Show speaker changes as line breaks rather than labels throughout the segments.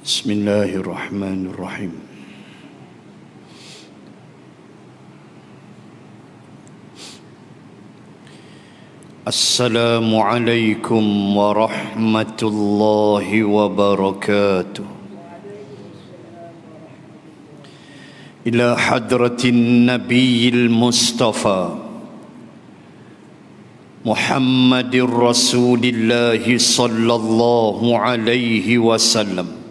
Bismillahirrahmanirrahim. Assalamualaikum warahmatullahi wabarakatuh. Ila hadratin nabiyil mustafa Muhammadir Rasulillahi sallallahu alaihi wasallam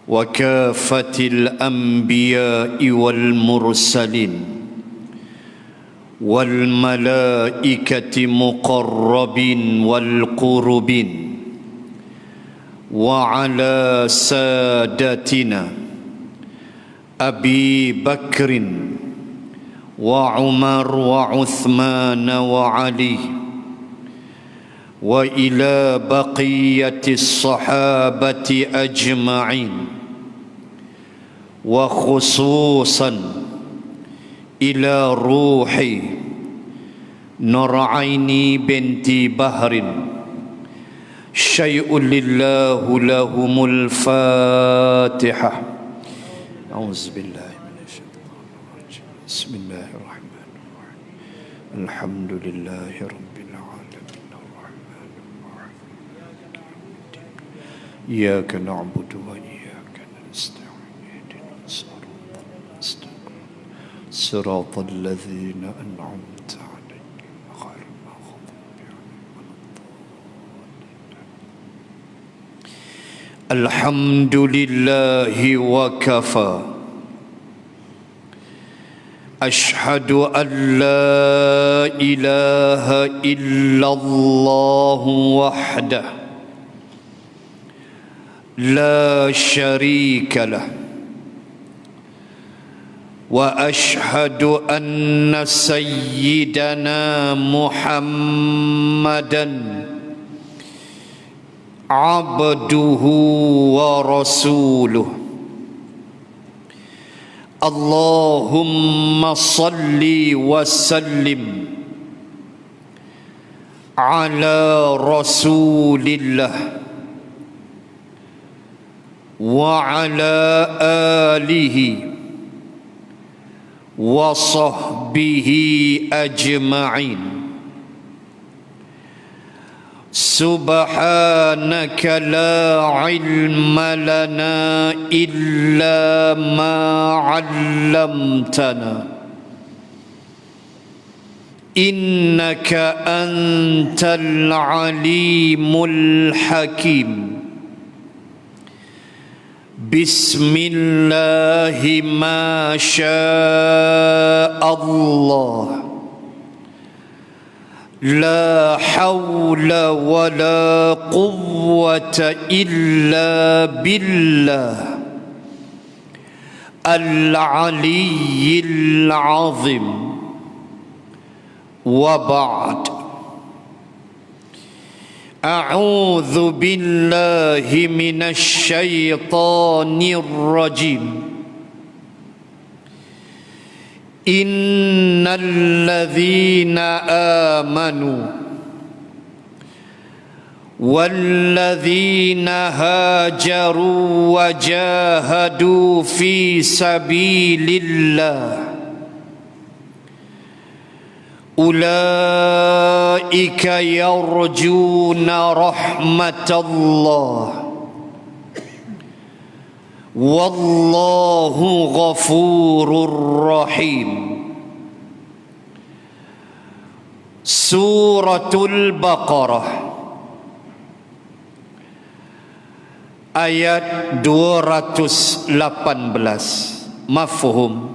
wa kafatil anbiya'i wal mursalin wal malaikati muqarrabin wal qurubin wa ala sadatina Abi Bakrin wa Umar wa Uthman wa Ali wa ila baqiyati sahabati ajma'in wa khususan ila ruhi Nuraini binti Bahrin syai'un lillahu lahumul Fatihah. A'udzubillahi minasyaitonir rajim. Bismillahirrahmanirrahim. Alhamdulillahi rabbil alamin arrahmanir rahim. Iyyaka na'budu wa iyyaka nasta'in. صراط الذين أنعمت عليهم غير المغضوب عليهم ولا الضالين. الحمد لله وكفى. أشهد أن لا إله إلا الله وحده لا شريك له وأشهد أن سيدنا محمدًا عبده ورسوله. اللهم صل وسلم على رسول الله وعلى آله وصحبه أجمعين. سبحانك لا علم لنا إلا ما علمتنا إنك أنت العليم الحكيم. بسم الله ما شاء الله لا حول ولا قوة إلا بالله العلي العظيم. وبعد، أعوذ بالله من الشيطان الرجيم. إن الذين آمنوا والذين هاجروا وجاهدوا في سبيل الله أولئك يرجون رحمة الله والله غفور رحيم. Suratul Baqarah ayat 218. Mafhum.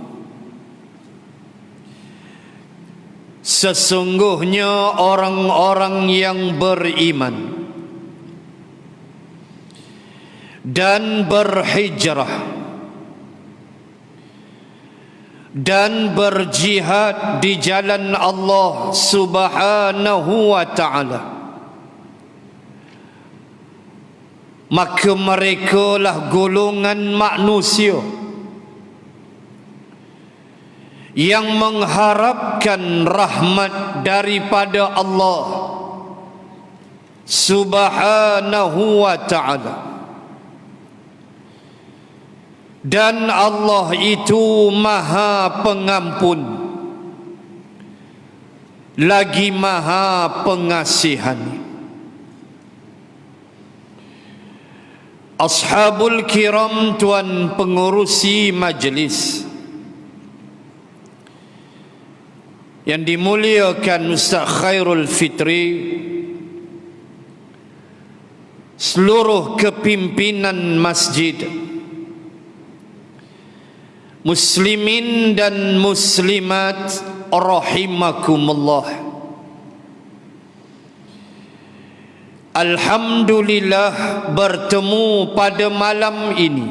Sesungguhnya orang-orang yang beriman dan berhijrah dan berjihad di jalan Allah Subhanahu wa ta'ala, maka merekalah golongan manusia yang mengharapkan rahmat daripada Allah Subhanahu wa ta'ala.
Dan Allah itu Maha Pengampun lagi Maha Pengasihan. Ashabul kiram, tuan pengurusi majlis yang dimuliakan Ustaz Khairul Fitri, seluruh kepimpinan masjid, muslimin dan muslimat rahimakumullah. Alhamdulillah bertemu pada malam ini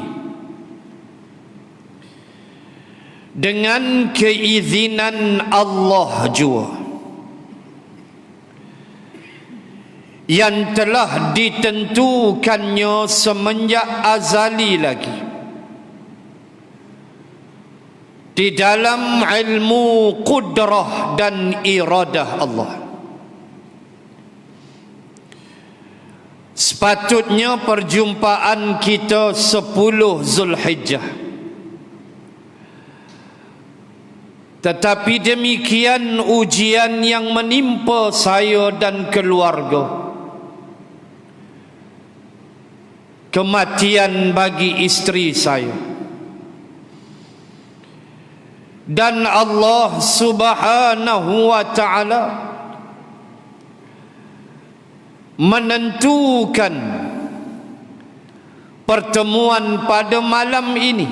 dengan keizinan Allah jua yang telah ditentukannya semenjak azali lagi di dalam ilmu qudrah dan iradah Allah. Sepatutnya perjumpaan kita 10 Zulhijjah, tetapi demikian ujian yang menimpa saya dan keluarga. Kematian bagi isteri saya, dan Allah Subhanahu wa ta'ala menentukan pertemuan pada malam ini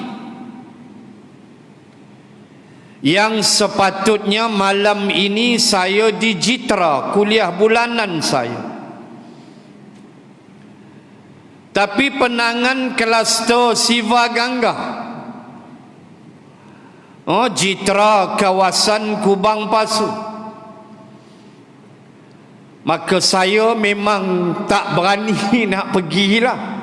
yang sepatutnya malam ini saya dijitra kuliah bulanan saya, tapi penangan kluster Siva Gangga, jitra kawasan Kubang Pasu, maka saya memang tak berani nak pergilah.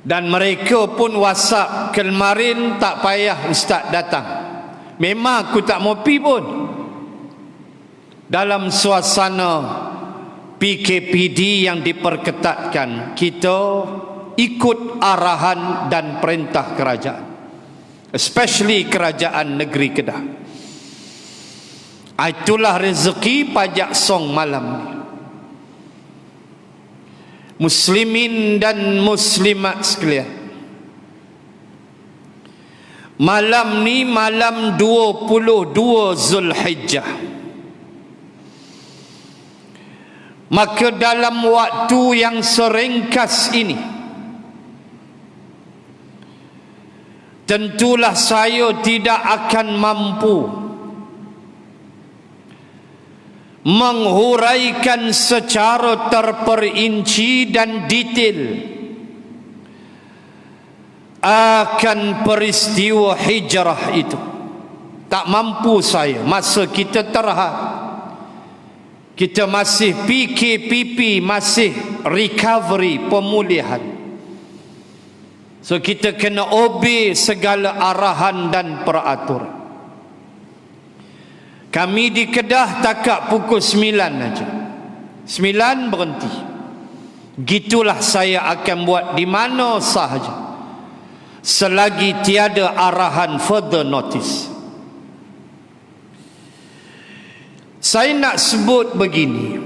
Dan mereka pun WhatsApp kemarin, tak payah ustaz datang. Memang aku tak mau pergi pun. Dalam suasana PKPD yang diperketatkan, kita ikut arahan dan perintah kerajaan, especially kerajaan negeri Kedah. Itulah rezeki pajak song malam ni. Muslimin dan muslimat sekalian, malam ni malam 22 Zulhijjah. Maka dalam waktu yang seringkas ini, tentulah saya tidak akan mampu menghuraikan secara terperinci dan detail akan peristiwa hijrah itu. Tak mampu saya. Masa kita terhad, kita masih PKPP, masih recovery, pemulihan. So kita kena obey segala arahan dan peraturan. Kami di Kedah takat pukul 9 aja. 9 berhenti. Gitulah saya akan buat di mana sahaja, selagi tiada arahan further notice. Saya nak sebut begini.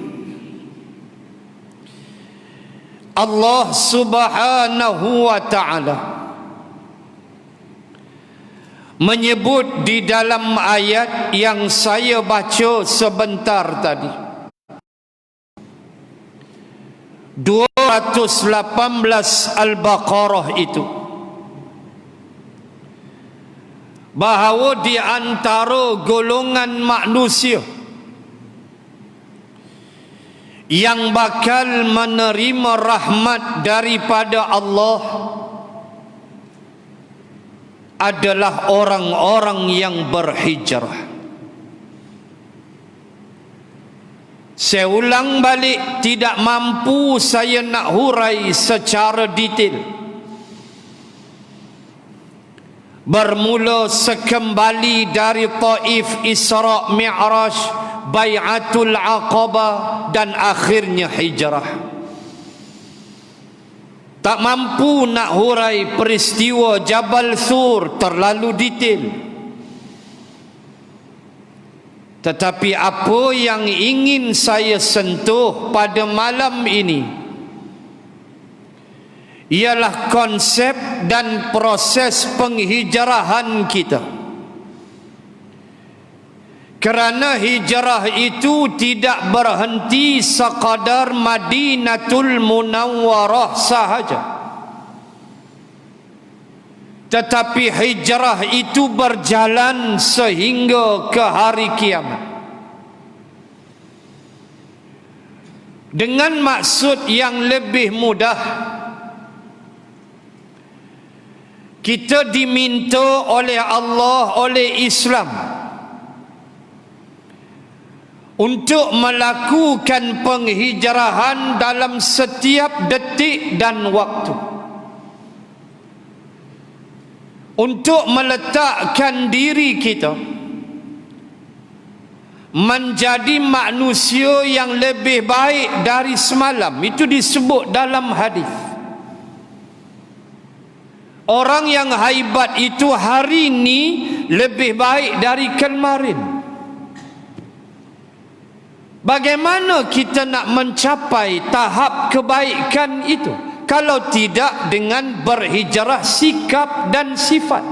Allah Subhanahu wa ta'ala menyebut di dalam ayat yang saya baca sebentar tadi, 218 Al-Baqarah itu, bahawa di antara golongan manusia yang bakal menerima rahmat daripada Allah adalah orang-orang yang berhijrah. Saya ulang balik, tidak mampu saya nak hurai secara detail. Bermula sekembali dari Taif, Isra' Mi'raj, Bai'atul Aqabah, dan akhirnya hijrah. tak mampu nak hurai peristiwa Jabal Sur terlalu detail. Tetapi apa yang ingin saya sentuh pada malam ini ialah konsep dan proses penghijrahan kita. Kerana hijrah itu tidak berhenti sekadar Madinatul Munawwarah sahaja, tetapi hijrah itu berjalan sehingga ke hari kiamat. Dengan maksud yang lebih mudah, kita diminta oleh Allah, oleh Islam, untuk melakukan penghijrahan dalam setiap detik dan waktu, untuk meletakkan diri kita menjadi manusia yang lebih baik dari semalam. Itu disebut dalam hadis. Orang yang haibat itu hari ini lebih baik dari kemarin. Bagaimana kita nak mencapai tahap kebaikan itu kalau tidak dengan berhijrah sikap dan sifat?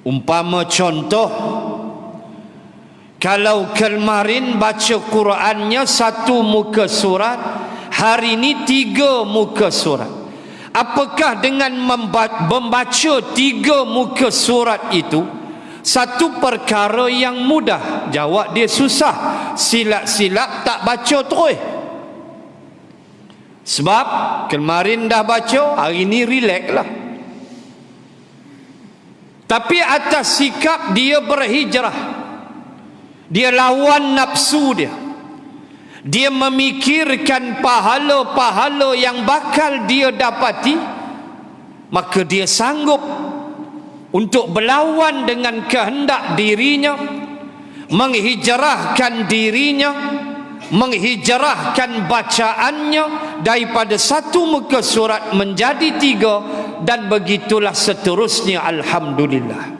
Umpama contoh, kalau kemarin baca Qurannya 1 muka surat, hari ini 3 muka surat. Apakah dengan membaca 3 muka surat itu satu perkara yang mudah? Jawab dia susah. Silap-silap tak baca terus. Sebab kemarin dah baca, hari ni relax lah. Tapi atas sikap dia berhijrah, dia lawan nafsu dia, dia memikirkan pahala-pahala yang bakal dia dapati, maka dia sanggup untuk berlawan dengan kehendak dirinya, menghijrahkan dirinya, menghijrahkan bacaannya daripada 1 muka surat menjadi 3, dan begitulah seterusnya. Alhamdulillah.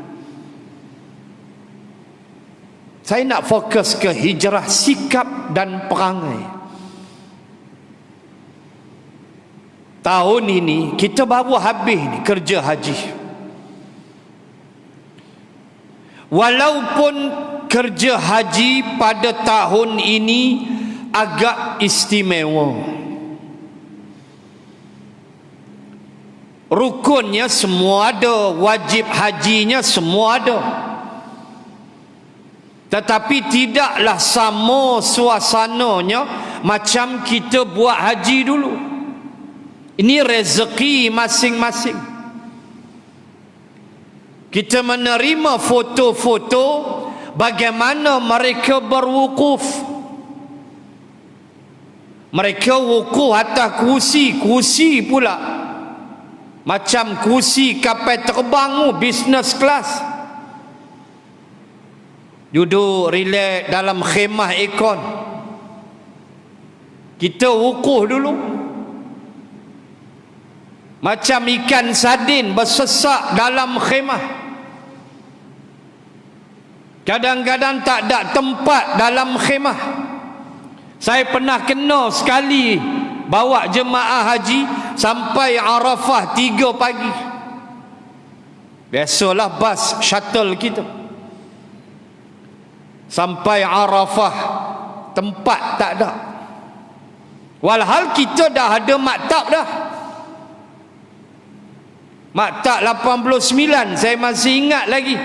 Saya nak fokus ke hijrah sikap dan perangai. Tahun ini kita baru habis ni kerja haji. Walaupun kerja haji pada tahun ini agak istimewa, rukunnya semua ada, wajib hajinya semua ada, tetapi tidaklah sama suasananya macam kita buat haji dulu. Ini rezeki masing-masing. Kita menerima foto-foto bagaimana mereka berwukuf. Mereka wukuf atas kursi pula, macam kursi kapal terbang, business class. Duduk relax dalam khemah aircon. Kita wukuf dulu macam ikan sardin bersesak dalam khemah. Kadang-kadang tak ada tempat dalam khemah. Saya pernah kena sekali bawa jemaah haji sampai Arafah 3 pagi. Biasalah bas shuttle kita. Sampai Arafah tempat tak ada. Walhal kita dah ada maktab dah. Maktab 89 saya masih ingat lagi.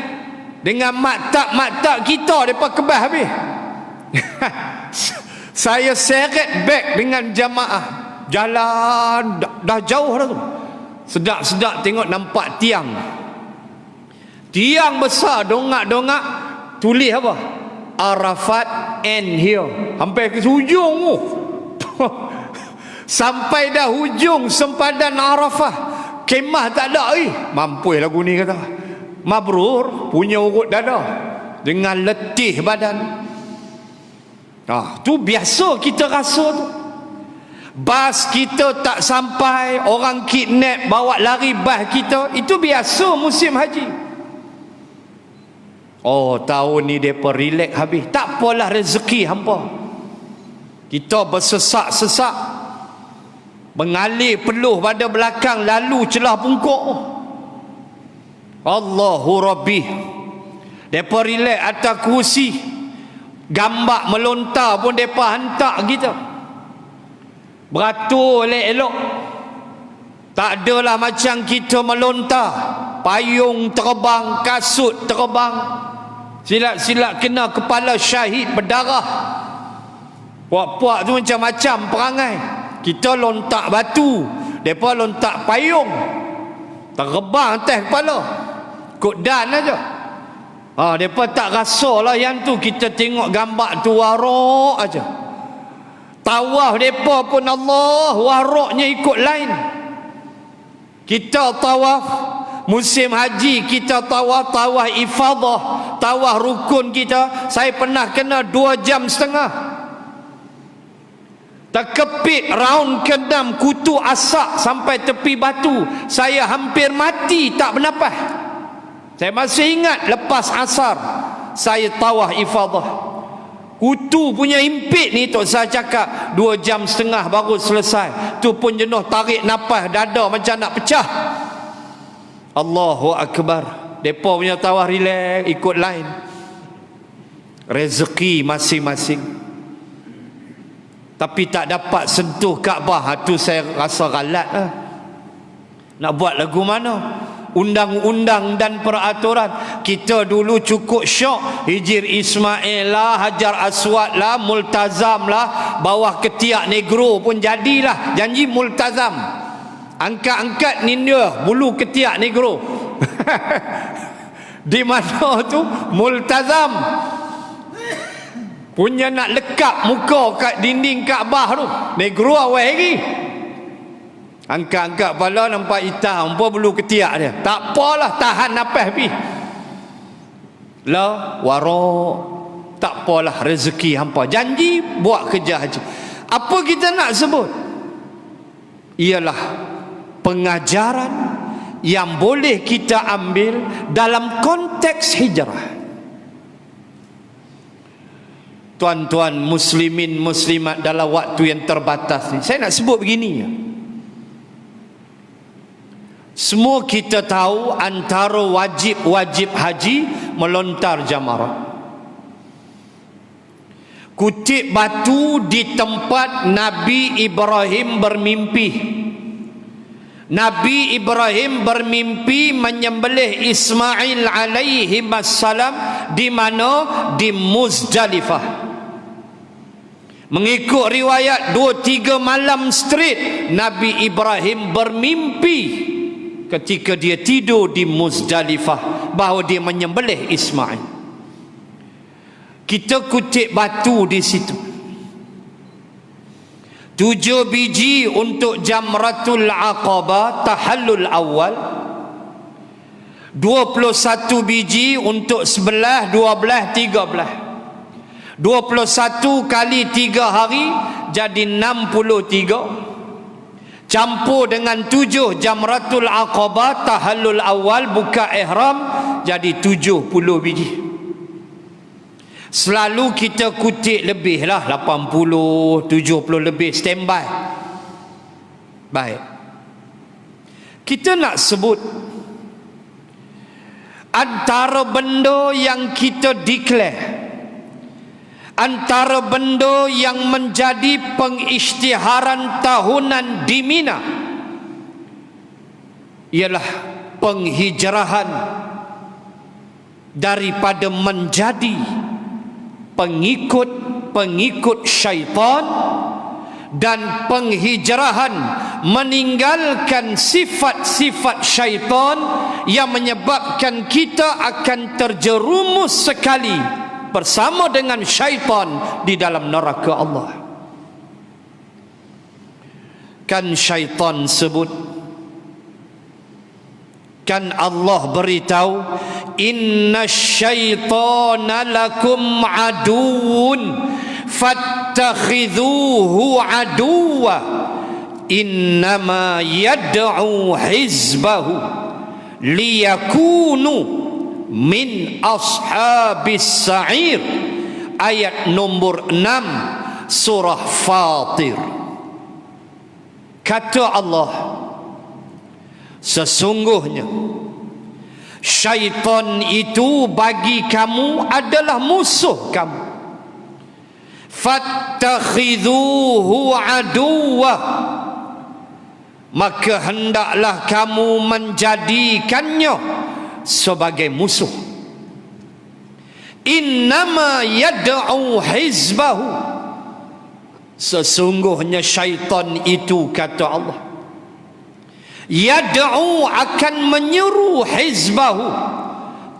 Dengan maktab kita depa kebas habis. Saya seret beg dengan jamaah. Jalan dah jauh dah tu. Sedap-sedap tengok nampak tiang. Tiang besar dongak-dongak tulis apa? Arafat end here. Sampai ke hujung tu. Sampai dah hujung sempadan Arafah, kemah tak ada. Mampus lagu ni kata. Mabrur, punya urut dada dengan letih badan. Tu biasa kita rasa tu. bas kita tak sampai, orang kidnap bawa lari bas kita, itu biasa musim haji. Oh, tahun ni mereka relax habis, tak apalah rezeki hampa. Kita bersesak-sesak, mengalir peluh pada belakang, lalu celah pungkuk. Allahu Rabbi. Mereka relax atas kursi, gambar melontar pun mereka hantar kita, beratur elok-elok. Tak adalah macam kita melontar, payung terbang, kasut terbang, silap-silap kena kepala syahid berdarah. Puak-puak tu macam-macam perangai. Kita lontak batu, mereka lontak payung, terbang atas kepala, kod dan aja. Mereka tak rasa lah yang tu. Kita tengok gambar tu warak aja. Tawaf mereka pun Allah, waraknya ikut lain. Kita tawaf musim haji, kita tawaf ifadah, tawaf rukun kita. Saya pernah kena 2 jam setengah. Terkepit round ke-6 kutu asak sampai tepi batu. Saya hampir mati, tak bernafas. Saya masih ingat lepas asar saya tawaf ifadah. Kutu punya impit ni tok saya cakap 2 jam setengah baru selesai. Tu pun jenuh tarik nafas, dada macam nak pecah. Allahu Akbar. Depa punya tawaf relax, ikut lain. Rezeki masing-masing. Tapi tak dapat sentuh Kaabah. Tu saya rasa galat lah. Nak buat lagu mana? Undang-undang dan peraturan. Kita dulu cukup syok. Hijir Ismail lah, Hajar Aswad lah, Multazam lah, bawah ketiak negro pun jadilah. Janji Multazam, angkat-angkat ninja bulu ketiak negro. Di mana tu Multazam punya nak lekap muka kat dinding Kaabah tu, negro awal lagi. Angkat-angkat kepala nampak hitam pun bulu ketiak dia. Tak apalah, tahan nafas pi. La warok. Tak apalah, rezeki hampa. Janji buat kerja haji. Apa kita nak sebut? Ialah pengajaran yang boleh kita ambil dalam konteks hijrah. Tuan-tuan muslimin muslimat dalam waktu yang terbatas ni, saya nak sebut begini ya. Semua kita tahu antara wajib-wajib haji melontar jamarat, kutip batu di tempat Nabi Ibrahim bermimpi. Nabi Ibrahim bermimpi menyembelih Ismail alaihi wassalam di mana? Di Muzdalifah. Mengikut riwayat 2-3 malam straight Nabi Ibrahim bermimpi ketika dia tidur di Muzdalifah bahawa dia menyembelih Ismail. Kita kutip batu di situ. 7 biji untuk Jamratul Aqabah tahallul awal, 21 biji untuk 11, 12, 13. 21 kali 3 hari jadi 63. Campur dengan 7 Jamratul Aqabah tahallul awal, buka ihram, jadi 70 biji. Selalu kita kutip lebih lah, 80, 70 lebih, standby. Baik, kita nak sebut antara benda yang kita declare, antara benda yang menjadi pengisytiharan tahunan di Mina ialah penghijrahan daripada menjadi pengikut syaitan dan penghijrahan meninggalkan sifat-sifat syaitan yang menyebabkan kita akan terjerumus sekali bersama dengan syaitan di dalam neraka Allah. Kan syaitan sebut, kan Allah beritahu, inna syaitana lakum aduun fattakhidhuhu aduwa innama yad'u hizbahu liyakunu min ashabis sa'ir. Ayat nombor 6 surah Fatir. Kata Allah, sesungguhnya syaitan itu bagi kamu adalah musuh kamu. Fattakhidhuhu aduwwa, maka hendaklah kamu menjadikannya sebagai musuh. Innama yad'u hizbahu, sesungguhnya syaitan itu, kata Allah, yad'u, akan menyeru, hizbahu,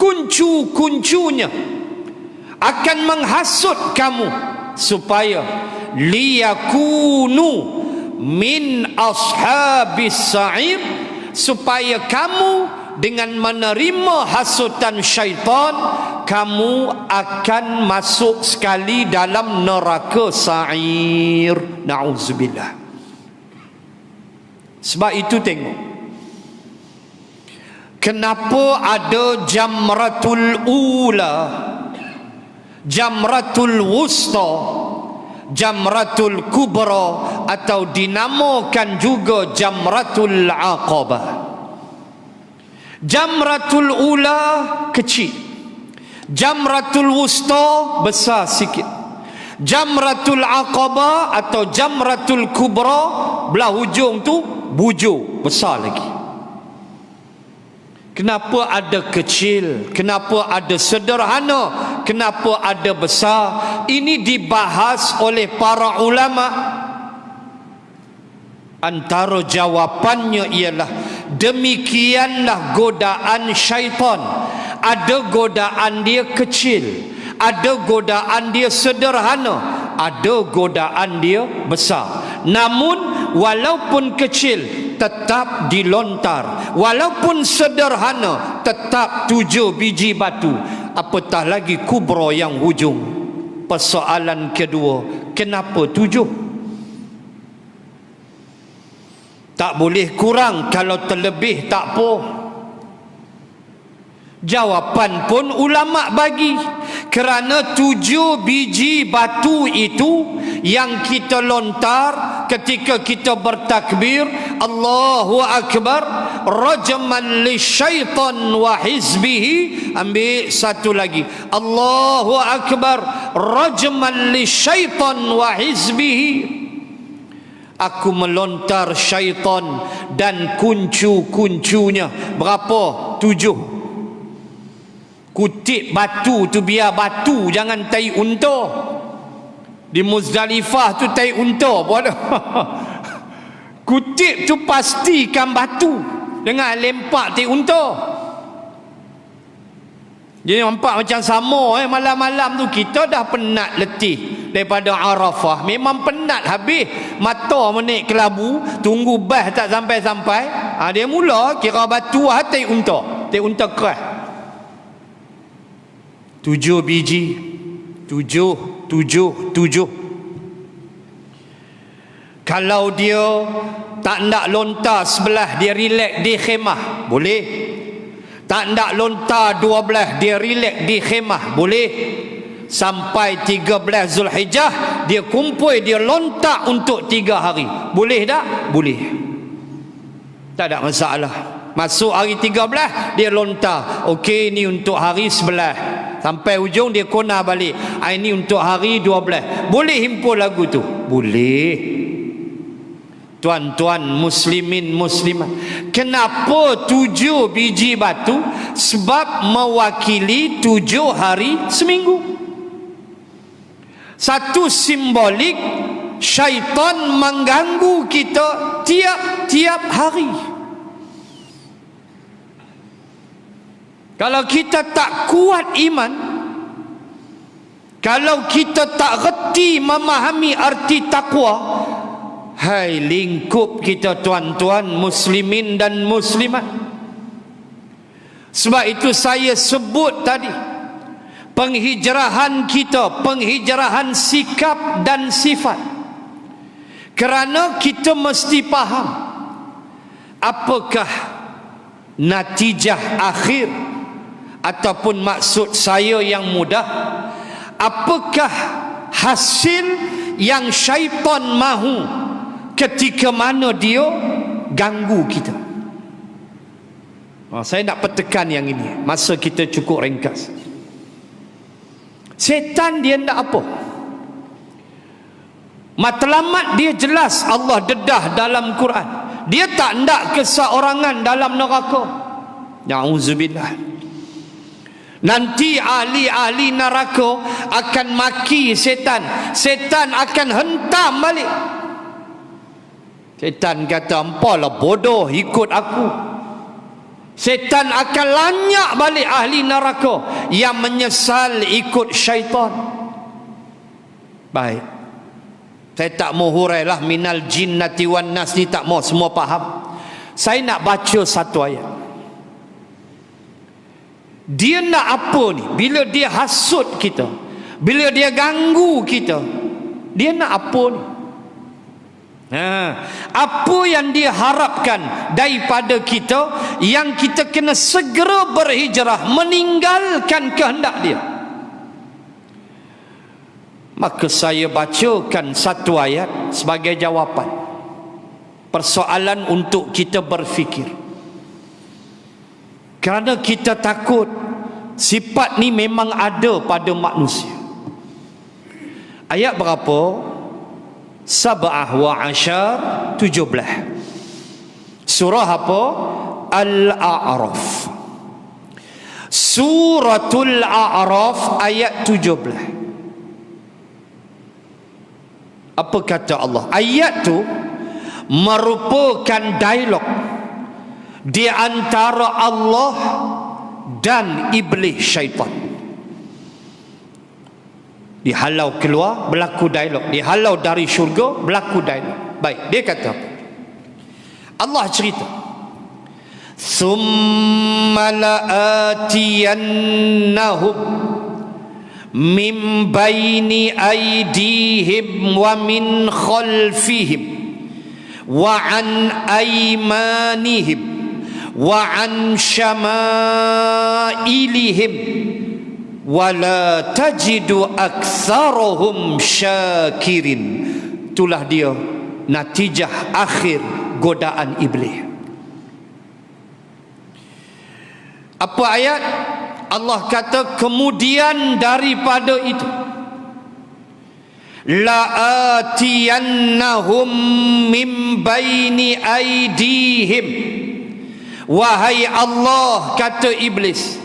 kuncu-kuncunya, akan menghasut kamu supaya liyakunu min ashabis sa'ir, supaya kamu dengan menerima hasutan syaitan, kamu akan masuk sekali dalam neraka sa'ir. Na'udzubillah. Sebab itu tengok, kenapa ada jamratul ula, jamratul wusta, jamratul kubra, atau dinamakan juga jamratul aqabah. Jamratul ula kecil, jamratul wusta besar sikit, jamratul aqabah atau jamratul kubra belah hujung tu bujur besar lagi. Kenapa ada kecil? Kenapa ada sederhana? Kenapa ada besar? Ini dibahas oleh para ulama. Antara jawapannya ialah demikianlah godaan syaitan. Ada godaan dia kecil, ada godaan dia sederhana, ada godaan dia besar. Namun walaupun kecil tetap dilontar, walaupun sederhana tetap 7 biji batu, apatah lagi kubra yang hujung. Persoalan kedua, kenapa 7? Tak boleh kurang, kalau terlebih tak apa. Jawapan pun ulama bagi, kerana 7 biji batu itu yang kita lontar ketika kita bertakbir Allahu Akbar, rajman lisyaitan wa hizbihi. Ambil satu lagi, Allahu Akbar, rajman lisyaitan wa hizbihi. Aku melontar syaitan dan kuncu-kuncunya. Berapa? 7. Kutip batu tu biar batu, jangan tai unta. Di Muzdalifah tu tai unta pun ada. Kutip tu pastikan batu, jangan lempak tai unta. Jadi nampak macam sama. Malam-malam tu kita dah penat letih daripada Arafah, memang penat habis, mata menik kelabu, tunggu bas tak sampai-sampai. Dia mula kira batu tai unta, tai unta keras. 7 biji, 7. Kalau dia tak nak lontar sebelah, dia relax di khemah, boleh. Tak nak lontar 12, dia relax di khemah, boleh. Sampai 13 Zulhijjah dia kumpul, dia lontar untuk 3 hari, boleh tak? Boleh, tak ada masalah. Masuk hari 13 dia lontar, okey ni untuk hari 11, sampai ujung dia kona balik, ini untuk hari 12. Boleh himpun lagu tu? Boleh. Tuan-tuan muslimin muslimat, kenapa 7 biji batu? Sebab mewakili 7 hari seminggu. Satu simbolik syaitan mengganggu kita tiap-tiap hari. Kalau kita tak kuat iman, kalau kita tak reti memahami arti takwa, hai lingkup kita tuan-tuan muslimin dan muslimat. Sebab itu saya sebut tadi, penghijrahan kita, penghijrahan sikap dan sifat. Kerana kita mesti faham apakah natijah akhir, ataupun maksud saya yang mudah, apakah hasil yang syaitan mahu ketika mana dia ganggu kita. Saya nak petekan yang ini, masa kita cukup ringkas. Setan dia nak apa? Matlamat dia jelas, Allah dedah dalam Quran. Dia tak nak keseorangan dalam neraka. Na'udzubillah. Nanti ahli-ahli neraka akan maki setan. Setan akan hentam balik. Setan kata, ampalah bodoh ikut aku. Setan akan lanyak balik ahli neraka yang menyesal ikut syaitan. Baik, saya tak mau hurailah minal jinnati wan nas ni, tak mau, semua faham. Saya nak baca satu ayat. Dia nak apa ni? Bila dia hasut kita, bila dia ganggu kita, dia nak apa ni? Apa yang dia harapkan daripada kita, yang kita kena segera berhijrah, meninggalkan kehendak dia. Maka saya bacakan satu ayat sebagai jawapan persoalan untuk kita berfikir. Kerana kita takut sifat ni memang ada pada manusia. Ayat berapa? Sab'ah wa ashar 17. Surah apa? Al-A'raf. Suratul A'raf ayat 17. Apa kata Allah? Ayat tu merupakan dialog di antara Allah dan iblis syaitan. Dihalau keluar, berlaku dialog. Dihalau dari syurga, berlaku dialog. Baik, dia kata Allah cerita, "Thumma la'atiyannahum min baini aydihim wa min khalfihim wa an aymanihim wa an syama'ilihim wala tajidu aktsarahum syakirin." Itulah dia natijah akhir godaan iblis. Apa ayat? Allah kata kemudian daripada itu, la'atiyannahum min baini aydihim. Wahai Allah, kata iblis,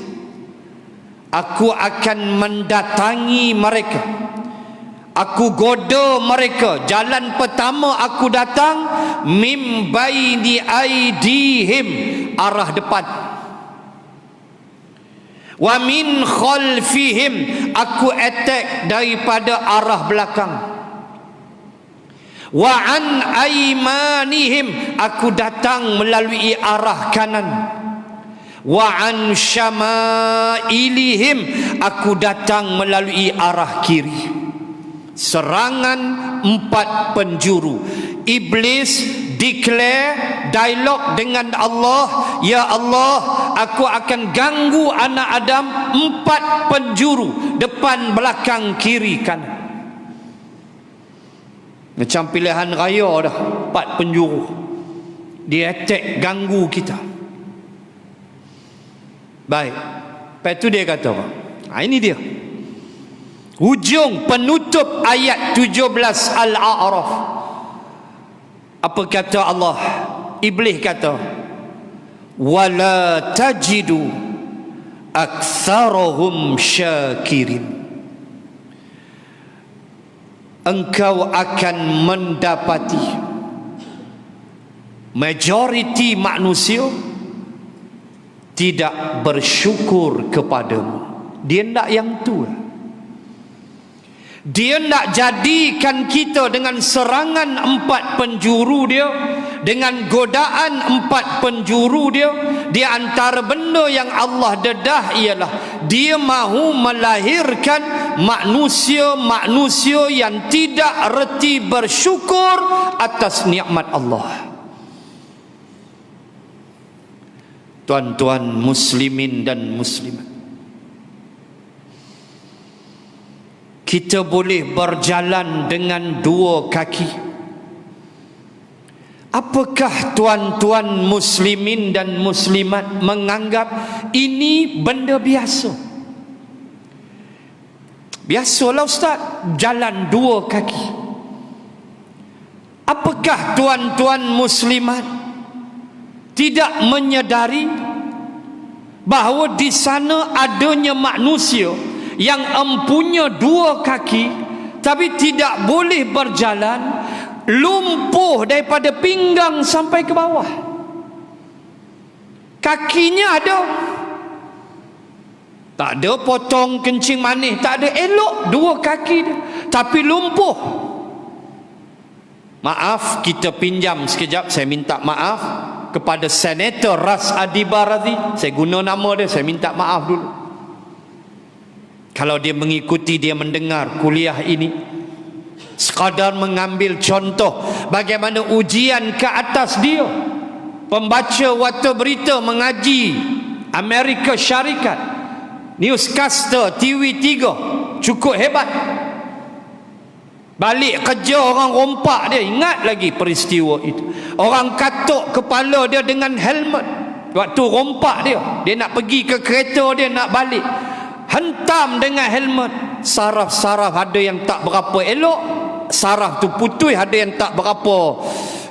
aku akan mendatangi mereka, aku goda mereka. Jalan pertama aku datang, mim baini aidihim, arah depan. Wa min khalfihim, aku attack daripada arah belakang. Wa an aymanihim, aku datang melalui arah kanan. Wa an syama'ilihim, aku datang melalui arah kiri. Serangan 4 penjuru. Iblis declare dialog dengan Allah, ya Allah, aku akan ganggu anak Adam 4 penjuru, depan, belakang, kiri, kanan. Macam pilihan raya dah, 4 penjuru. Dia attack, ganggu kita. Baik, lepas tu dia kata apa? Ini dia hujung penutup ayat 17 Al-A'raf. Apa kata Allah? Iblis kata, wala tajidu aktsarahum syakirin. Engkau akan mendapati majoriti manusia tidak bersyukur kepadamu. Dia nak yang tu. Dia nak jadikan kita dengan serangan 4 penjuru dia, dengan godaan 4 penjuru dia. Di antara benda yang Allah dedah ialah dia mahu melahirkan manusia-manusia yang tidak reti bersyukur atas nikmat Allah. Tuan-tuan muslimin dan muslimat, kita boleh berjalan dengan dua kaki. Apakah tuan-tuan muslimin dan muslimat menganggap ini benda biasa? Biasalah Ustaz, jalan dua kaki. Apakah tuan-tuan muslimat tidak menyedari bahawa di sana adanya manusia yang empunya dua kaki tapi tidak boleh berjalan, lumpuh daripada pinggang sampai ke bawah. Kakinya ada, tak ada potong kencing manis, tak ada, elok dua kaki dia, tapi lumpuh. Maaf, kita pinjam sekejap, saya minta maaf kepada Senator Ras Adi Barazi. Saya guna nama dia, saya minta maaf dulu. Kalau dia mengikuti, dia mendengar kuliah ini, sekadar mengambil contoh bagaimana ujian ke atas dia, pembaca warta berita mengaji Amerika Syarikat, newscaster TV3, cukup hebat. Balik kerja orang rompak dia, ingat lagi peristiwa itu. Orang katuk kepala dia dengan helmet waktu rompak dia nak pergi ke kereta dia nak balik, hentam dengan helmet. Saraf-saraf ada yang tak berapa elok, saraf tu putih, ada yang tak berapa,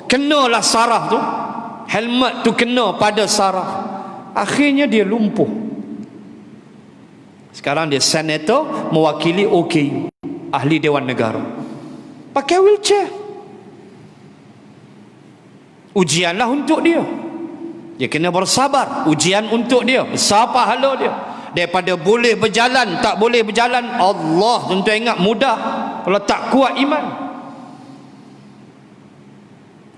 kenalah saraf tu, helmet tu kena pada saraf, akhirnya dia lumpuh. Sekarang dia senator mewakili OKU, ahli Dewan Negara, pakai wheelchair. Ujianlah untuk dia, dia kena bersabar. Ujian untuk dia, besar pahala dia. Daripada boleh berjalan, tak boleh berjalan, Allah tentu ingat mudah kalau tak kuat iman.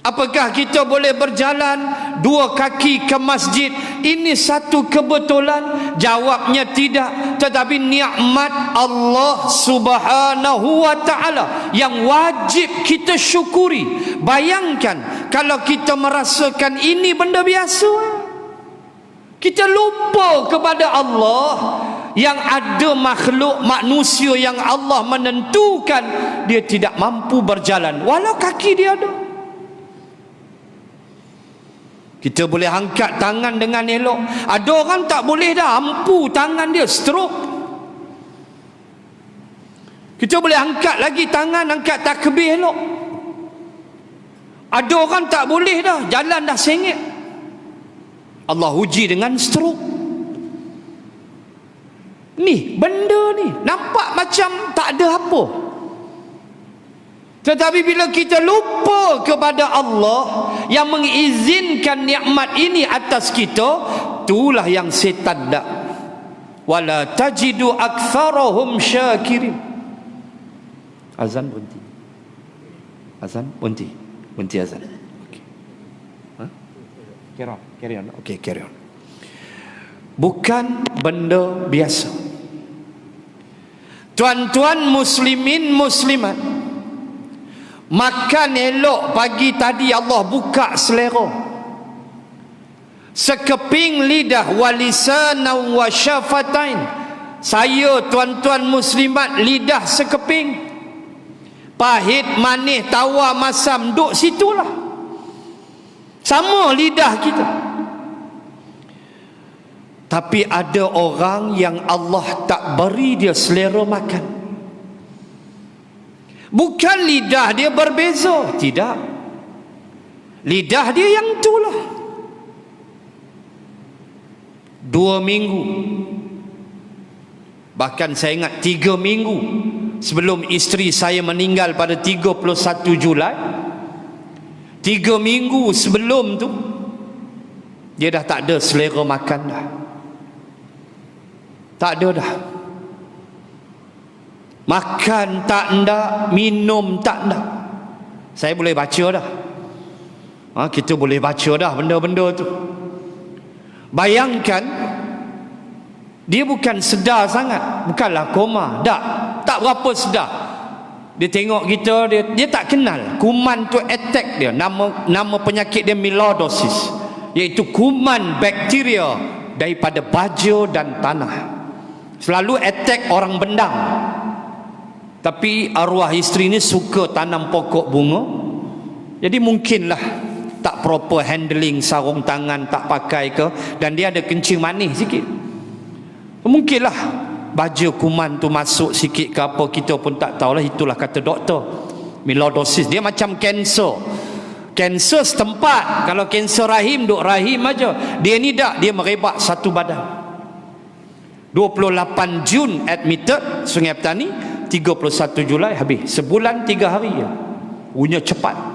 Apakah kita boleh berjalan dua kaki ke masjid ini satu kebetulan? Jawabnya tidak, tetapi nikmat Allah Subhanahu wa taala yang wajib kita syukuri. Bayangkan kalau kita merasakan ini benda biasa, kita lupa kepada Allah yang ada makhluk manusia yang Allah menentukan dia tidak mampu berjalan walau kaki dia ada. Kita boleh angkat tangan dengan elok. Ada orang tak boleh dah, ampuh tangan dia, stroke. Kita boleh angkat lagi tangan, angkat takbir elok. Ada orang tak boleh dah, jalan dah sengit, Allah uji dengan stroke. Ni benda ni nampak macam tak ada apa, tetapi bila kita lupa kepada Allah yang mengizinkan nikmat ini atas kita, itulah yang setan dak. Wala tajidu aktsarahum syakirin. Azan berhenti. Azan berhenti. Berhenti azan. Okey. Ha? Carry on. Okey, carry on. Bukan benda biasa. Tuan-tuan muslimin muslimat, makan elok pagi tadi Allah buka selera, sekeping lidah, walisanan wa syafatain. Saya tuan-tuan muslimat, lidah sekeping, pahit, manis, tawar, masam, duk situlah, sama lidah kita. Tapi ada orang yang Allah tak beri dia selera makan. Bukan lidah dia berbeza, tidak, lidah dia yang itulah. 2 minggu, bahkan saya ingat 3 minggu sebelum isteri saya meninggal pada 31 Julai, 3 minggu sebelum tu dia dah tak ada selera makan dah. Tak ada dah. Makan tak ndak, minum tak ndak. Saya boleh baca dah. Kita boleh baca dah benda-benda tu. Bayangkan Dia bukan sedar sangat, bukanlah koma, tak berapa sedar. Dia tengok kita, dia tak kenal kuman tu attack dia. Nama penyakit dia milordosis, iaitu kuman bakteria daripada baja dan tanah. Selalu attack orang bendang. Tapi arwah isteri ni suka tanam pokok bunga, jadi mungkinlah tak proper handling sarung tangan, tak pakai ke, dan dia ada kencing manis sikit. Mungkinlah baja kuman tu masuk sikit ke apa, kita pun tak tahulah. Itulah kata doktor, milordosis. Dia macam kanser. Kanser setempat. Kalau kanser rahim, duk rahim aja. Dia ni tak, dia merebak satu badan. 28 Jun admitted Sungai Petani, 31 Julai habis. Sebulan 3 hari je. Punya cepat.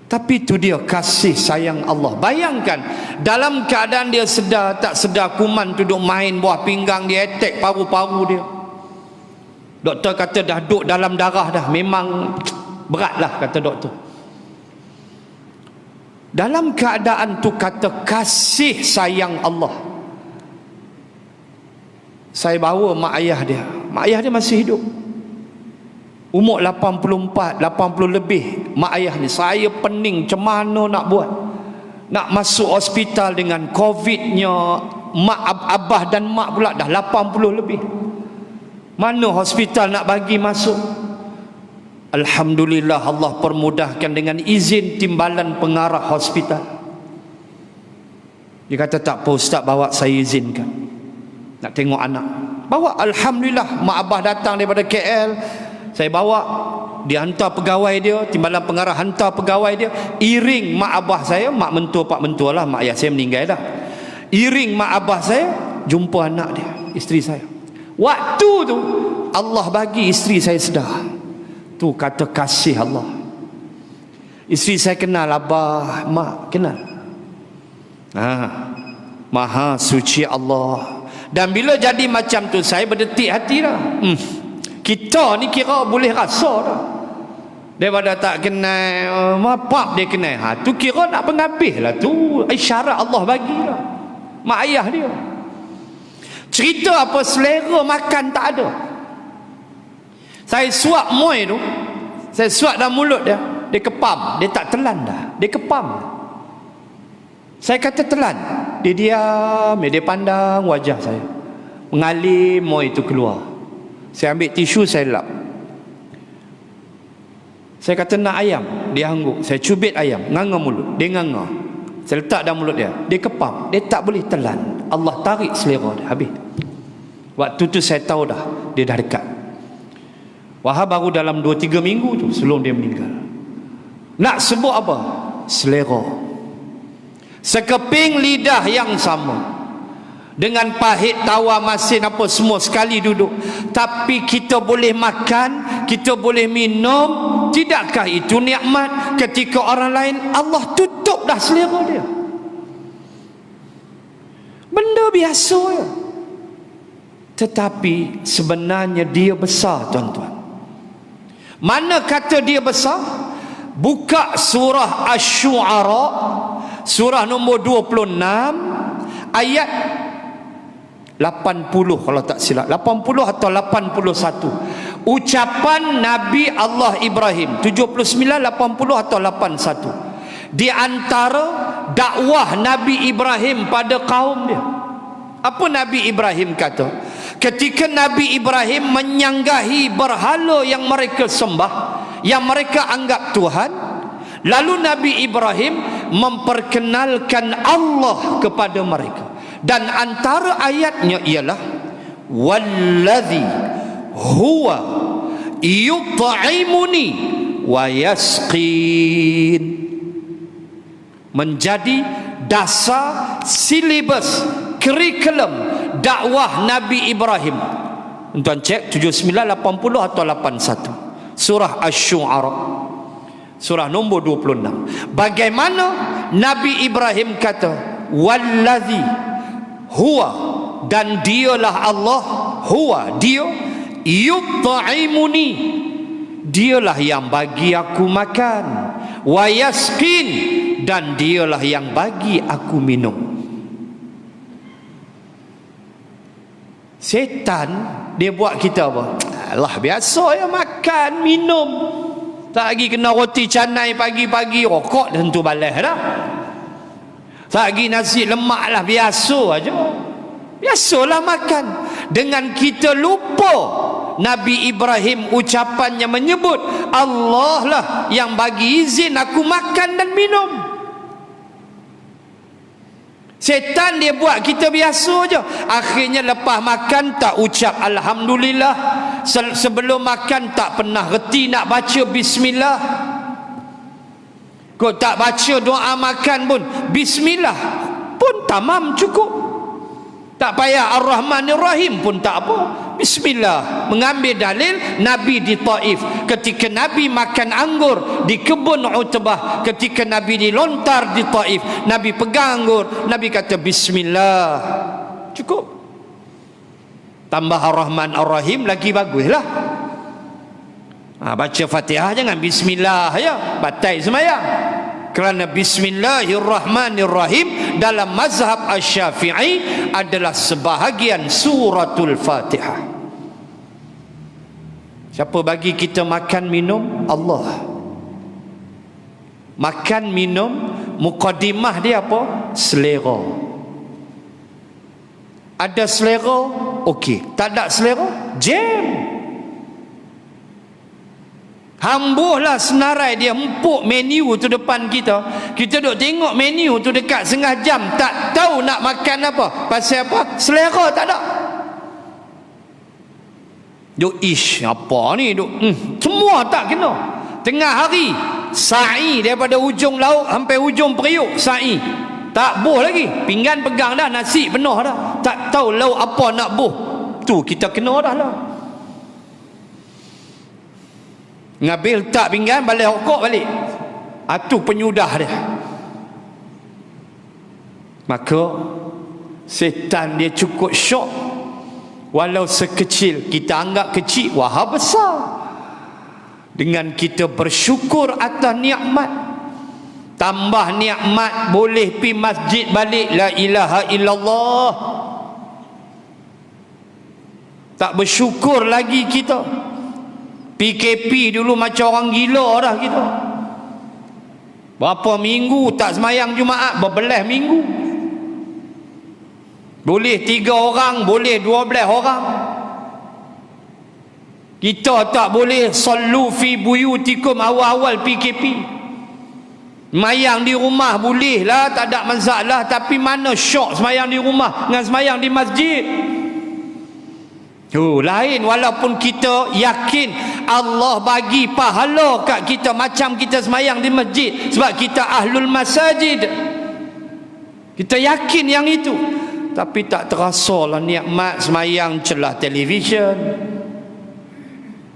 Tapi itu dia kasih sayang Allah. Bayangkan, dalam keadaan dia sedar, tak sedar, kuman tu duk main buah pinggang dia, attack paru-paru dia. Doktor kata dah duk dalam darah dah, memang beratlah kata doktor. Dalam keadaan tu kata kasih sayang Allah, saya bawa mak ayah dia. Mak ayah dia masih hidup, umur 84, 80 lebih. Mak ayah ni, saya pening macam mana nak buat. Nak masuk hospital dengan COVID-nya. Mak abah dan mak pula dah 80 lebih. Mana hospital nak bagi masuk? Alhamdulillah, Allah permudahkan dengan izin timbalan pengarah hospital. Dia kata tak apa ustaz, bawa saya izinkan nak tengok anak. Bawa, Alhamdulillah, mak abah datang daripada KL. Saya bawa, dia hantar pegawai dia, timbalan pengarah hantar pegawai dia, iring mak abah saya, mak mentua pak mentua lah, mak ayah saya meninggal dah. Iring mak abah saya jumpa anak dia, isteri saya. Waktu tu Allah bagi isteri saya sedar. Tu kata kasih Allah. Isteri saya kenal abah, mak kenal. Maha suci Allah. Dan bila jadi macam tu, saya berdetik hati dah. Kita ni kira boleh rasa dah. Daripada tak kenal, pap dia kenal. Tu kira nak penghabis lah. Tu isyarat Allah bagi lah. Mak ayah dia cerita apa, selera makan tak ada. Saya suap moi tu, saya suap dalam mulut dia, dia kepam. Dia tak telan dah, dia kepam. Saya kata telan, dia diam, dia pandang wajah saya, mengalir moi itu keluar. Saya ambil tisu, saya lap. Saya kata nak ayam, dia hangguk. Saya cubit ayam, nganga mulut, dia nganga. Saya letak dalam mulut dia, dia kepam, dia tak boleh telan. Allah tarik selera dia, habis. Waktu tu saya tahu dah, dia dah dekat. Wahab baru dalam 2-3 minggu tu sebelum dia meninggal. Nak sebut apa? Selera. Sekeping lidah yang sama, dengan pahit, tawar, masin apa semua sekali duduk. Tapi kita boleh makan, kita boleh minum. Tidakkah itu nikmat? Ketika orang lain Allah tutup dah selera dia. Benda biasa ya. Tetapi sebenarnya dia besar, tuan-tuan. Mana kata dia besar? Buka surah Asy-Syu'ara, surah nombor 26, ayat 80 kalau tak silap, 80 atau 81. Ucapan Nabi Allah Ibrahim 79, 80 atau 81. Di antara dakwah Nabi Ibrahim pada kaum dia. Apa Nabi Ibrahim kata? Ketika Nabi Ibrahim menyanggahi berhala yang mereka sembah, yang mereka anggap Tuhan, lalu Nabi Ibrahim memperkenalkan Allah kepada mereka. Dan antara ayatnya ialah wallazi huwa yut'imuni wa yasqin. Menjadi dasar silibus kurikulum dakwah Nabi Ibrahim. Tuan cek 79, 80 atau 81. Surah Asy-Syu'ara, surah nombor 26. Bagaimana Nabi Ibrahim kata wallazi huwa, dan dialah Allah, huwa dia, yut'imuni, dialah yang bagi aku makan, wa yasqin, dan dialah yang bagi aku minum. Setan dia buat kita apa? Alah biasa ya, makan, minum. Tak lagi kena roti canai pagi-pagi, rokok tentu balas dah. Tak lagi nasi lemak lah, biasa aja. Biasalah makan. Dengan kita lupa Nabi Ibrahim ucapannya menyebut Allah lah yang bagi izin aku makan dan minum. Setan dia buat kita biasa je. Akhirnya lepas makan tak ucap Alhamdulillah. Sebelum makan tak pernah reti nak baca Bismillah. Kau tak baca doa makan pun Bismillah pun tamam, cukup. Tak payah Ar-Rahmanir-Rahim pun tak apa, Bismillah. Mengambil dalil Nabi di Taif, ketika Nabi makan anggur di kebun Utbah, ketika Nabi dilontar di Taif, Nabi pegang anggur, Nabi kata Bismillah, cukup. Tambah Ar-Rahman Ar-Rahim lagi baguslah. Baca Fatihah jangan Bismillah ya, batal sembahyang. Kerana Bismillahirrahmanirrahim dalam mazhab Asy-Syafi'i adalah sebahagian suratul Fatihah. Siapa bagi kita makan minum? Allah. Makan minum, muqaddimah dia apa? Selera. Ada selera, okey. Tak ada selera, jam. Hambuhlah senarai dia empuk menu tu depan kita. Kita duk tengok menu tu dekat setengah jam, tak tahu nak makan apa. Pasal apa? Selera tak ada. Duk ish apa ni duk semua tak kena. Tengah hari sa'i daripada ujung laut sampai ujung periuk, sa'i tak buh lagi. Pinggan pegang dah, nasi penuh dah, tak tahu lauk apa nak buh. Tu kita kena dah lah. Ngambil letak pinggan, balik rokok balik. Itu penyudah dia. Maka setan dia cukup syok. Walau sekecil kita anggap kecil, wah besar. Dengan kita bersyukur atas nikmat. Tambah nikmat boleh pi masjid balik, la ilaha illallah. Tak bersyukur lagi kita. PKP dulu macam orang gila dah kita. Berapa minggu tak semayang Jumaat, berbelas minggu. Boleh 3 orang, boleh 12 orang. Kita tak boleh sallu fi buyutikum awal-awal PKP. Semayang di rumah boleh lah, tak ada masalah. Tapi mana syok semayang di rumah dengan semayang di masjid. Lain. Walaupun kita yakin Allah bagi pahala kat kita macam kita semayang di masjid, sebab kita ahlul masajid, kita yakin yang itu. Tapi tak terasa lah nikmat semayang celah televisyen,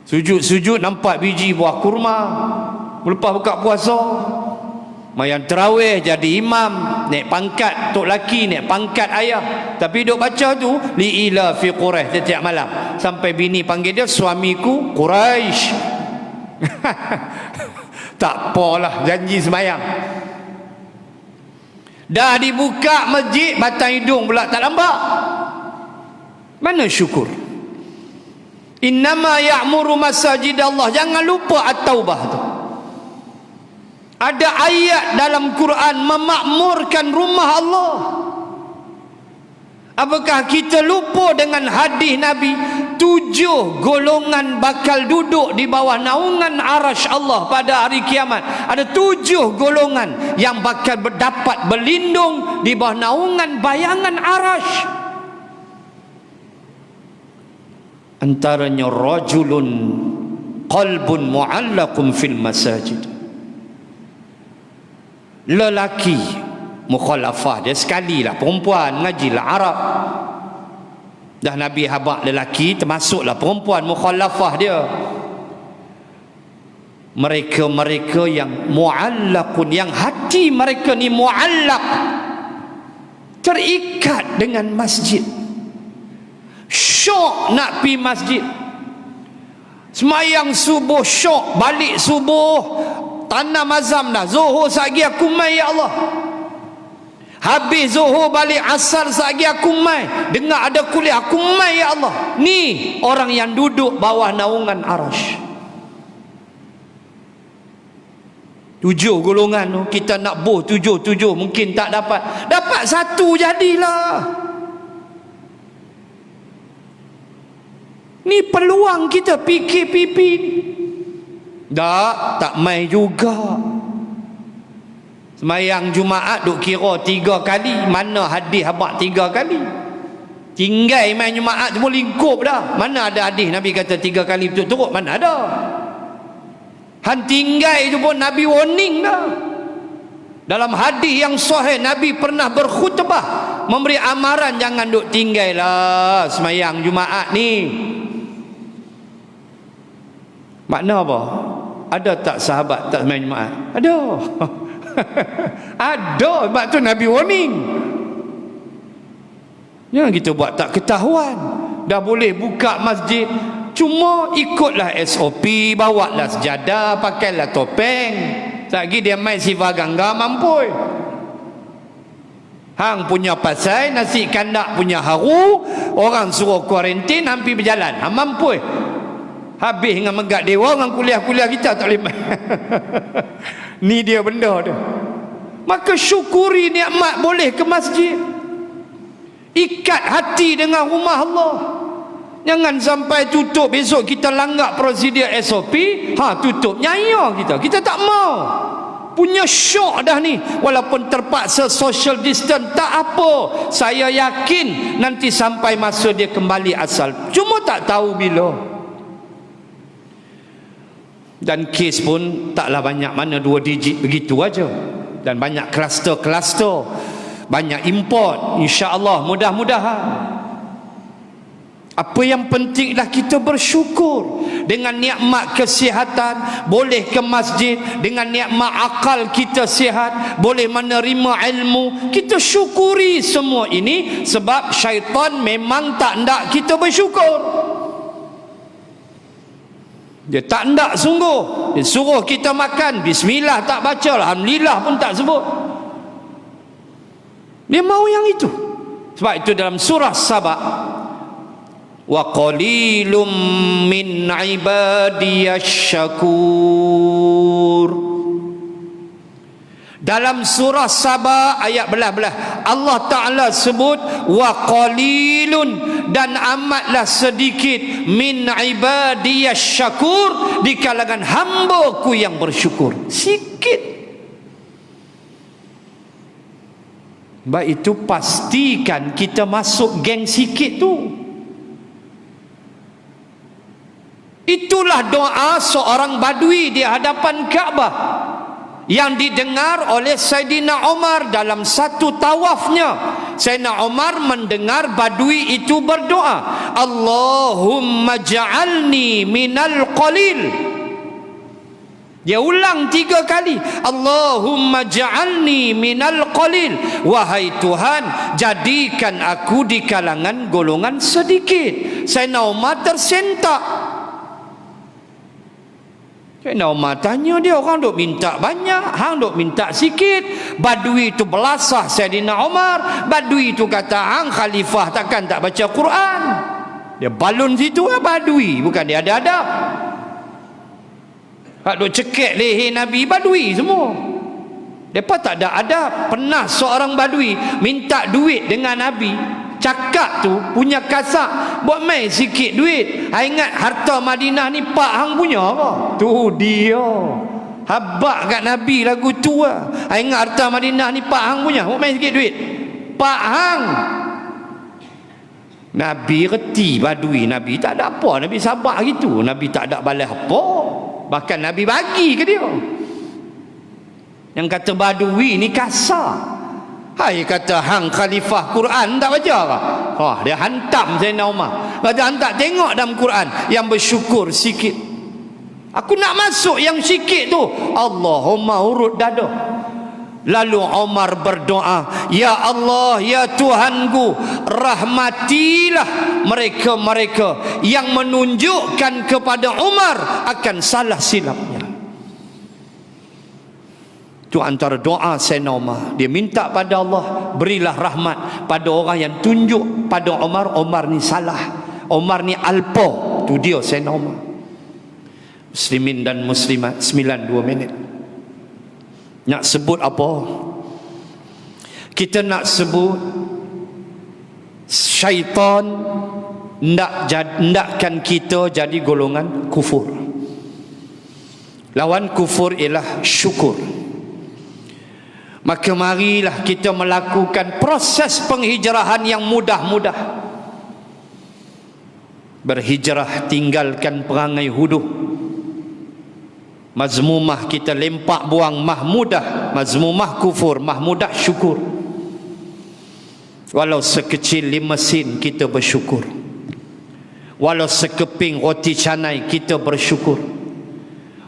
sujud-sujud nampak biji buah kurma lepas buka puasa. Mayang terawih jadi imam, naik pangkat tok laki, naik pangkat ayah. Tapi duk baca tu li ila fi Quraisy setiap malam, sampai bini panggil dia suamiku Quraisy. Tak apalah, janji semayang. Dah dibuka masjid, batang hidung pula tak nampak. Mana syukur? Innama ya'muru masajid Allah. Jangan lupa At-Taubah tu. Ada ayat dalam Quran memakmurkan rumah Allah. Apakah kita lupa dengan hadis Nabi? 7 golongan bakal duduk di bawah naungan arasy Allah pada hari kiamat. Ada 7 golongan yang bakal dapat berlindung di bawah naungan bayangan arasy. Antaranya rajulun qalbun mu'allaqun fil masajid. Lelaki mukhalafah dia sekali lah, perempuan ngajilah Arab. Dah Nabi habaq lelaki, termasuklah perempuan mukhalafah dia. Mereka-mereka yang mu'allaqun, yang hati mereka ni mu'allaq, terikat dengan masjid. Syok nak pi masjid. Semayang subuh syok, balik subuh tanam azam dah, zuhur sagi aku mai ya Allah. Habis zuhur balik asar lagi aku mai. Dengar ada kuliah aku mai ya Allah. Ni orang yang duduk bawah naungan arasy. 7 golongan tu kita nak boh 7 mungkin tak dapat. Dapat 1 jadilah. Ni peluang kita PKPP. Tak mai juga. Semayang Jumaat duk kira 3 kali. Mana hadis abang 3 kali? Tinggal main Jumaat semua lingkup dah. Mana ada hadis Nabi kata 3 kali betul-betul? Mana ada? Han tinggal itu pun Nabi warning dah. Dalam hadis yang sahih Nabi pernah berkhutbah memberi amaran jangan duk tinggal lah semayang Jumaat ni. Makna apa? Ada tak sahabat tak semayang Jumaat? Ada. Ada, sebab tu Nabi warning. Jangan kita buat tak ketahuan. Dah boleh buka masjid, cuma ikutlah SOP, bawalah sejadah, pakailah topeng. Lagi dia main sifar gangga mampu. Hang punya pasai, nasi kandak punya haru, orang suruh kuarantin, hampir berjalan. Hang mampu. Habis dengan megak dewa, dengan kuliah-kuliah kita tak boleh main. Ni dia benda dia. Maka syukuri nikmat boleh ke masjid. Ikat hati dengan rumah Allah. Jangan sampai tutup besok kita langgar prosedur SOP, tutup nyaya kita tak mau. Punya syok dah ni. Walaupun terpaksa social distance, tak apa, saya yakin nanti sampai masa dia kembali asal, cuma tak tahu bila. Dan kes pun taklah banyak, mana 2 digit begitu aja. Dan banyak kluster-kluster, banyak import. InsyaAllah mudah-mudahan. Apa yang pentinglah kita bersyukur. Dengan nikmat kesihatan, boleh ke masjid. Dengan nikmat akal kita sihat, boleh menerima ilmu. Kita syukuri semua ini. Sebab syaitan memang tak nak kita bersyukur. Dia tak nak sungguh. Dia suruh kita makan, bismillah tak baca, alhamdulillah pun tak sebut. Dia mahu yang itu. Sebab itu dalam surah Saba, wa qalilum min ibadiyash syakur. Dalam surah Saba ayat belah-belah Allah Ta'ala sebut wa qalilun, dan amatlah sedikit, min ibadiyash syakur, di kalangan hamba-Ku yang bersyukur. Sikit. Sebab itu pastikan kita masuk geng sikit tu. Itulah doa seorang badui di hadapan Kaabah yang didengar oleh Saidina Umar dalam satu tawafnya. Saidina Umar mendengar badui itu berdoa, Allahumma ja'alni minal qalil. Dia ulang 3 kali, Allahumma ja'alni minal qalil. Wahai Tuhan, jadikan aku di kalangan golongan sedikit. Saidina Umar tersentak. Saidina Umar tanya dia, orang duk minta banyak, hang duk minta sikit. Badui tu belasah Saidina Umar. Badui tu kata, hang khalifah takkan tak baca Quran. Dia balun situ lah badui, bukan dia ada adab. Hak duk cekek leher Nabi, badui semua. Depa tak ada adab. Pernah seorang badui minta duit dengan Nabi, cakap tu punya kasak, buat main sikit duit. Ingat harta Madinah ni pak hang punya apa? Tu dia. Habak kat Nabi lagu tu lah. Ingat harta Madinah ni pak hang punya, buat main sikit duit. Pak hang. Nabi reti badui. Nabi tak ada apa, Nabi sabar gitu. Nabi tak ada balas apa. Bahkan Nabi bagi ke dia. Yang kata badui ni kasar. Hai kata hang khalifah Quran tak baca ke? Dia hantam Saidina Umar. Kata hang tak tengok dalam Quran yang bersyukur sikit. Aku nak masuk yang sikit tu. Allahumma urut dada. Lalu Umar berdoa, ya Allah, ya Tuhanku, rahmatilah mereka-mereka yang menunjukkan kepada Umar akan salah silapnya. Itu antara doa Sayyidina Umar. Dia minta pada Allah, berilah rahmat pada orang yang tunjuk pada Umar, Umar ni salah, Umar ni alpa. Itu dia Sayyidina Umar. Muslimin dan muslimat, 92 minit. Nak sebut apa? Kita nak sebut syaitan ndakkan kita jadi golongan kufur. Lawan kufur ialah syukur. Maka marilah kita melakukan proses penghijrahan yang mudah-mudah. Berhijrah, tinggalkan perangai huduh. Mazmumah kita lempak buang, mahmudah. Mazmumah kufur, mahmudah syukur. Walau sekecil 5 sen kita bersyukur. Walau sekeping roti canai kita bersyukur.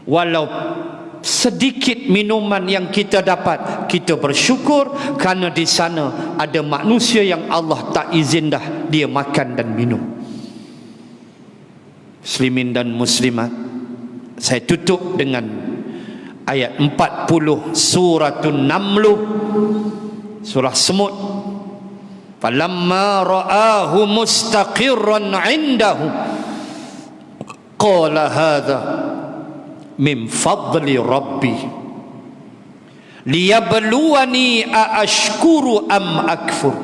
Walau sedikit minuman yang kita dapat, kita bersyukur kerana di sana ada manusia yang Allah tak izin dah dia makan dan minum. Muslimin dan muslimat, saya tutup dengan ayat 40 suratul Naml, surah semut. Falamma ra'ahu mustaqirran 'indahu qala hadha min fadli rabbi liyabluwani aashkuru am akfur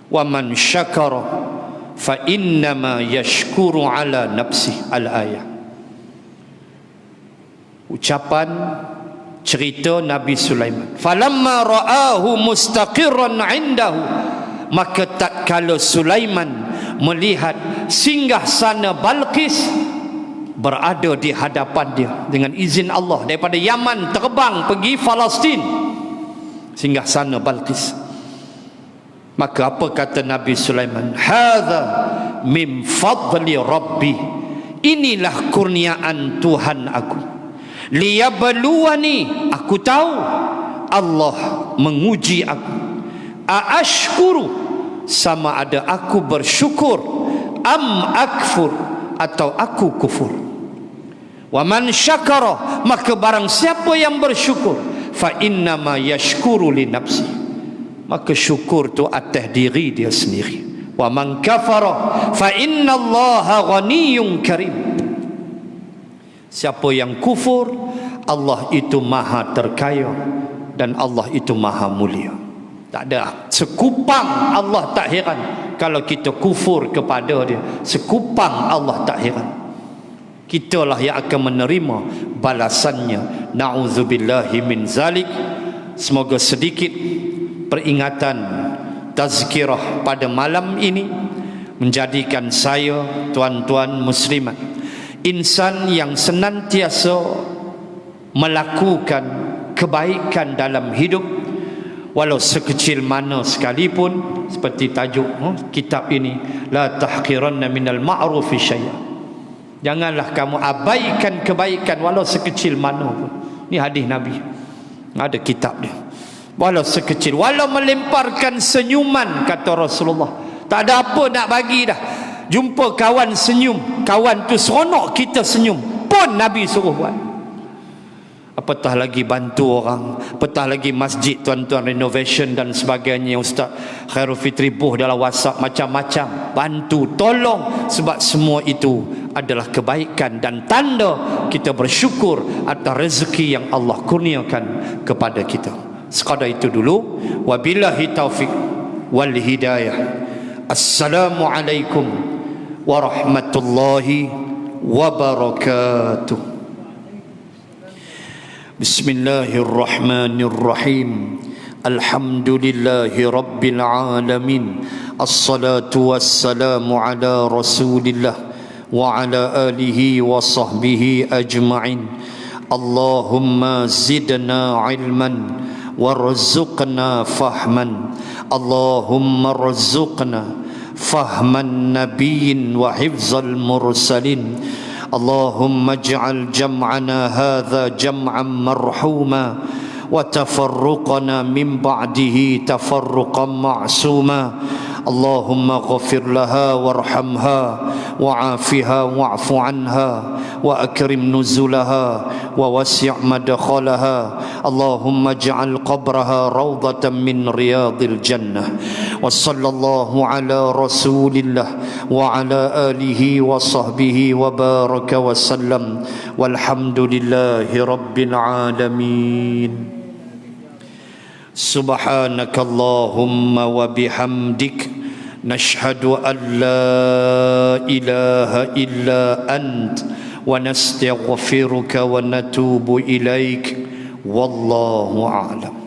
wa man syakara fa innama yashkuru ala nafsi. Al-ayah. Ucapan cerita Nabi Sulaiman. Falamma ra'ahu mustaqirran 'indahu, maka tatkala Sulaiman melihat singgasana Balqis berada di hadapan dia dengan izin Allah, daripada Yaman terbang pergi Palestin, singgah sana Balqis. Maka apa kata Nabi Sulaiman? Hadza min fadli rabbi, inilah kurniaan Tuhan aku. Liyabluwani, aku tahu Allah menguji aku. Aashkuru, sama ada aku bersyukur, am akfur, atau aku kufur. Wa man syakara, maka barang siapa yang bersyukur, fa innama yashkuru li nafsi, maka syukur tu atas diri dia sendiri. Wa man kafara fa innallaha ghaniyyun karim, siapa yang kufur, Allah itu maha terkaya dan Allah itu maha mulia. Tak ada sekupang Allah tak heran kalau kita kufur kepada dia. Sekupang Allah tak heran. Kitalah yang akan menerima balasannya. Na'udzubillahi min zalik. Semoga sedikit peringatan, tazkirah pada malam ini menjadikan saya, tuan-tuan muslimat, insan yang senantiasa melakukan kebaikan dalam hidup, walau sekecil mana sekalipun. Seperti tajuk kitab ini, la tahqiranna minal ma'rufi syai'a, janganlah kamu abaikan kebaikan walau sekecil mana pun. Ini hadis Nabi, ada kitab dia. Walau sekecil, walau melemparkan senyuman, kata Rasulullah. Tak ada apa nak bagi dah. Jumpa kawan senyum, kawan tu seronok kita senyum pun Nabi suruh buat. Apatah lagi bantu orang, apatah lagi masjid, tuan-tuan, renovation dan sebagainya. Ustaz Khairul Fitri buh dalam WhatsApp macam-macam, bantu, tolong, sebab semua itu adalah kebaikan dan tanda kita bersyukur atas rezeki yang Allah kurniakan kepada kita. Sekadar itu dulu. Wabillahi taufiq wal hidayah. Assalamualaikum warahmatullahi wabarakatuh. Bismillahirrahmanirrahim. Alhamdulillahi rabbil alamin. Assalatu wassalamu ala rasulillah wa ala alihi wa sahbihi ajma'in. Allahumma zidna ilman warzuqna fahman. Allahumma rzuqna fahman nabiyyin wa hifzal mursalin. اللهم اجعل جمعنا هذا جمعا مرحوما وتفرقنا من بعده تفرقا معصوما. اللهم اغفر لها وارحمها وعافها واعف عنها وأكرم نزلها ووسع مدخلها اللهم اجعل قبرها روضة من رياض الجنة وصلى الله على رسول الله وعلى آله وصحبه وبارك وسلم والحمد لله رب العالمين سبحانك اللهم وبحمدك نشهد أن لا إله إلا أنت ونستغفرك ونتوب إليك والله أعلم.